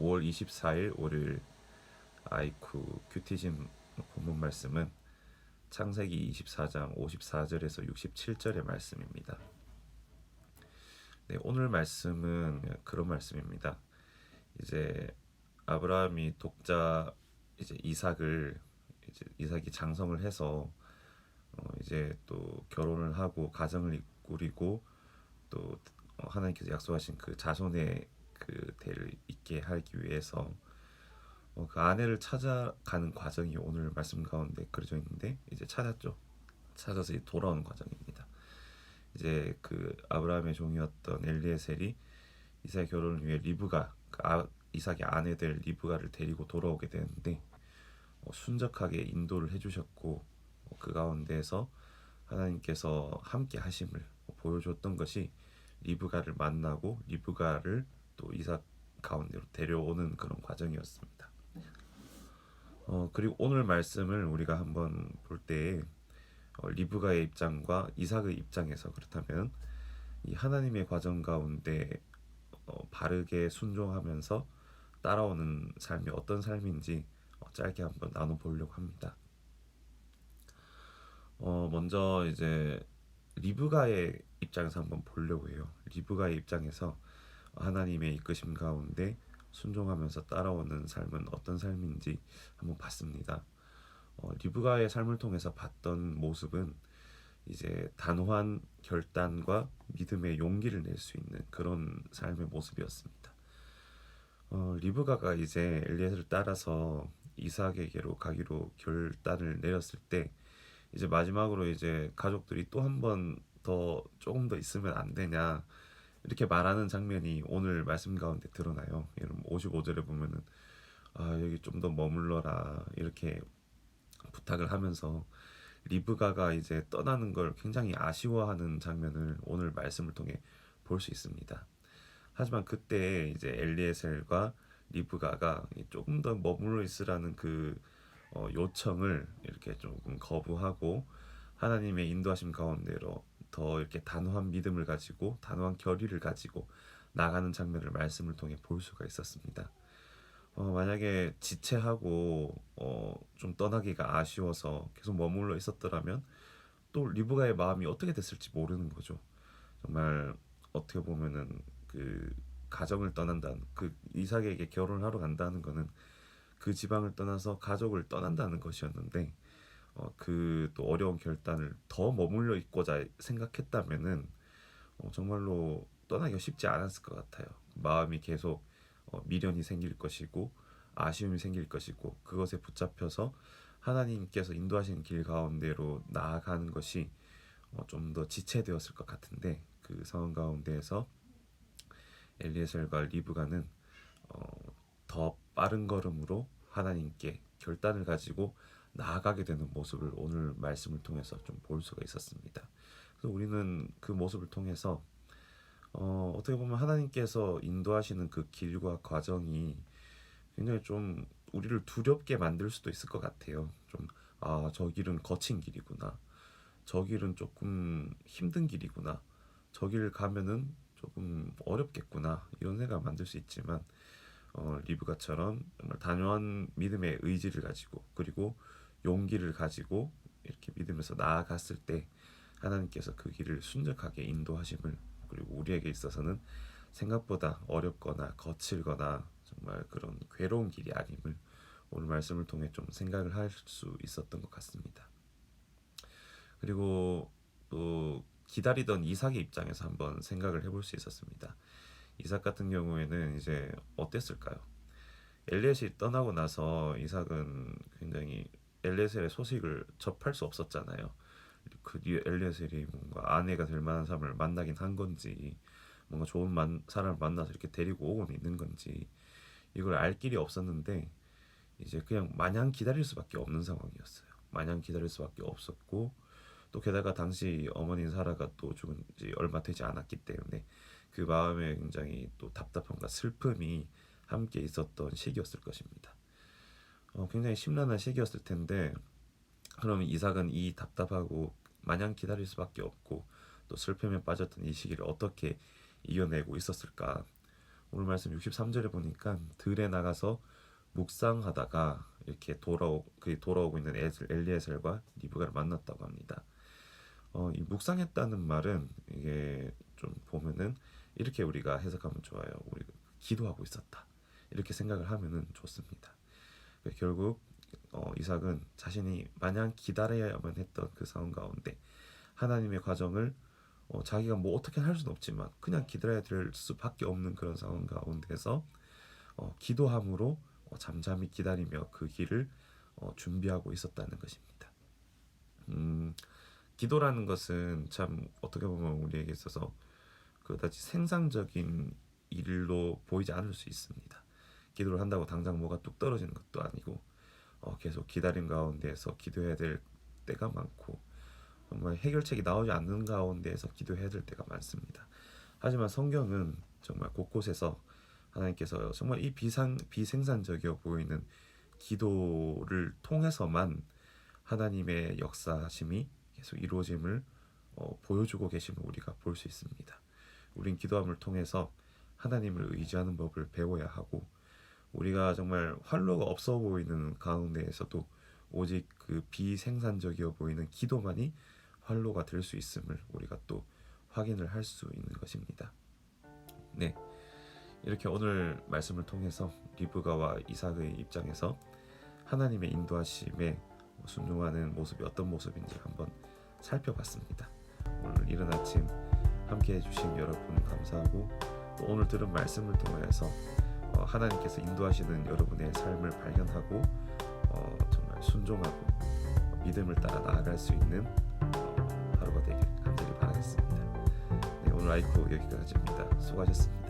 5월 24일 월요일 아이쿠 큐티즘 본문 말씀은 창세기 24장 54절에서 67절의 말씀입니다. 네, 오늘 말씀은 그런 말씀입니다. 이제 아브라함이 독자 이제 이삭이 장성을 해서 이제 또 결혼을 하고 가정을 꾸리고 또 하나님께서 약속하신 그 자손의 그 대를 잇게 하기 위해서 그 아내를 찾아가는 과정이 오늘 말씀 가운데 그려져 있는데 이제 찾았죠. 찾아서 돌아오는 과정입니다. 이제 그 아브라함의 종이었던 엘리에셀이 이삭의 결혼을 위해 이삭의 아내 될 리브가를 데리고 돌아오게 되는데 순적하게 인도를 해주셨고 그 가운데에서 하나님께서 함께 하심을 보여줬던 것이 리브가를 만나고 리브가를 또 이삭 가운데로 데려오는 그런 과정이었습니다. 그리고 오늘 말씀을 우리가 한번 볼 때 리브가의 입장과 이삭의 입장에서 그렇다면 이 하나님의 과정 가운데 바르게 순종하면서 따라오는 삶이 어떤 삶인지 짧게 한번 나눠보려고 합니다. 먼저 이제 리브가의 입장에서 한번 보려고 해요. 리브가의 입장에서 하나님의 이끄심 가운데 순종하면서 따라오는 삶은 어떤 삶인지 한번 봤습니다. 리브가의 삶을 통해서 봤던 모습은 이제 단호한 결단과 믿음의 용기를 낼 수 있는 그런 삶의 모습이었습니다. 리브가가 이제 엘리에셀을 따라서 이삭에게로 가기로 결단을 내렸을 때 이제 마지막으로 이제 가족들이 또 한 번 더 조금 더 있으면 안 되냐 이렇게 말하는 장면이 오늘 말씀 가운데 드러나요. 여러분 55절에 보면은 여기 좀 더 머물러라 이렇게 부탁을 하면서 리브가가 이제 떠나는 걸 굉장히 아쉬워하는 장면을 오늘 말씀을 통해 볼 수 있습니다. 하지만 그때 이제 엘리에셀과 리브가가 조금 더 머물러 있으라는 그 요청을 이렇게 조금 거부하고 하나님의 인도하심 가운데로 더 이렇게 단호한 믿음을 가지고 단호한 결의를 가지고 나가는 장면을 말씀을 통해 볼 수가 있었습니다. 만약에 지체하고 좀 떠나기가 아쉬워서 계속 머물러 있었더라면 또 리브가의 마음이 어떻게 됐을지 모르는 거죠. 정말 어떻게 보면은 그 가정을 떠난다는 그 이삭에게 결혼하러 간다는 거는 그 지방을 떠나서 가족을 떠난다는 것이었는데 그 또 어려운 결단을 더 머물러 있고자 생각했다면은 정말로 떠나기가 쉽지 않았을 것 같아요. 마음이 계속 미련이 생길 것이고 아쉬움이 생길 것이고 그것에 붙잡혀서 하나님께서 인도하시는 길 가운데로 나아가는 것이 좀 더 지체되었을 것 같은데 그 상황 가운데에서 엘리에셀과 리브가는 더 빠른 걸음으로 하나님께 결단을 가지고 나아가게 되는 모습을 오늘 말씀을 통해서 좀 볼 수가 있었습니다. 그래서 우리는 그 모습을 통해서 어떻게 보면 하나님께서 인도하시는 그 길과 과정이 굉장히 좀 우리를 두렵게 만들 수도 있을 것 같아요. 좀 저 길은 거친 길이구나. 저 길은 조금 힘든 길이구나. 저 길 가면은 조금 어렵겠구나. 이런 생각 만들 수 있지만 리브가처럼 정말 단호한 믿음의 의지를 가지고 그리고 용기를 가지고 이렇게 믿으면서 나아갔을 때 하나님께서 그 길을 순적하게 인도하심을 그리고 우리에게 있어서는 생각보다 어렵거나 거칠거나 정말 그런 괴로운 길이 아님을 오늘 말씀을 통해 좀 생각을 할 수 있었던 것 같습니다. 그리고 또 기다리던 이삭의 입장에서 한번 생각을 해볼 수 있었습니다. 이삭 같은 경우에는 이제 어땠을까요? 엘리에셀이 떠나고 나서 이삭은 굉장히 엘리에셀의 소식을 접할 수 없었잖아요. 그 뒤에 엘리에셀이 뭔가 아내가 될 만한 사람을 만나긴 한 건지 뭔가 좋은 사람을 만나서 이렇게 데리고 오고는 있는 건지 이걸 알 길이 없었는데 이제 그냥 마냥 기다릴 수밖에 없는 상황이었어요. 마냥 기다릴 수밖에 없었고 또 게다가 당시 어머니 사라가 또 죽은 지 얼마 되지 않았기 때문에 그 마음에 굉장히 또 답답함과 슬픔이 함께 있었던 시기였을 것입니다. 굉장히 심란한 시기였을 텐데 그러면 이삭은 이 답답하고 마냥 기다릴 수밖에 없고 또 슬픔에 빠졌던 이 시기를 어떻게 이겨내고 있었을까? 오늘 말씀 63절에 보니까 들에 나가서 묵상하다가 이렇게 돌아오고 있는 엘리에셀과 리브가를 만났다고 합니다. 이 묵상했다는 말은 이게 좀 보면은 이렇게 우리가 해석하면 좋아요. 우리 기도하고 있었다. 이렇게 생각을 하면은 좋습니다. 결국 이삭은 자신이 마냥 기다려야만 했던 그 상황 가운데 하나님의 과정을 자기가 뭐 어떻게 할 수는 없지만 그냥 기다려야 될 수밖에 없는 그런 상황 가운데서 기도함으로 잠잠히 기다리며 그 길을 준비하고 있었다는 것입니다. 기도라는 것은 참 어떻게 보면 우리에게 있어서 그다지 생산적인 일로 보이지 않을 수 있습니다. 기도를 한다고 당장 뭐가 뚝 떨어지는 것도 아니고 계속 기다림 가운데에서 기도해야 될 때가 많고 정말 해결책이 나오지 않는 가운데에서 기도해야 될 때가 많습니다. 하지만 성경은 정말 곳곳에서 하나님께서 정말 이 비생산적이어 보이는 기도를 통해서만 하나님의 역사심이 계속 이루어짐을 보여주고 계심을 우리가 볼 수 있습니다. 우린 기도함을 통해서 하나님을 의지하는 법을 배워야 하고 우리가 정말 활로가 없어 보이는 가운데에서도 오직 그 비생산적이어 보이는 기도만이 활로가 될 수 있음을 우리가 또 확인을 할 수 있는 것입니다. 네, 이렇게 오늘 말씀을 통해서 리브가와 이삭의 입장에서 하나님의 인도하심에 순종하는 모습이 어떤 모습인지 한번 살펴봤습니다. 오늘 이른 아침 함께 해주신 여러분 감사하고 또 오늘 들은 말씀을 통해서 하나님께서 인도하시는 여러분의 삶을 발견하고 정말 순종하고 믿음을 따라 나아갈 수 있는 하루가 되길 간절히 바라겠습니다. 네, 오늘 아이코 여기까지입니다. 수고하셨습니다.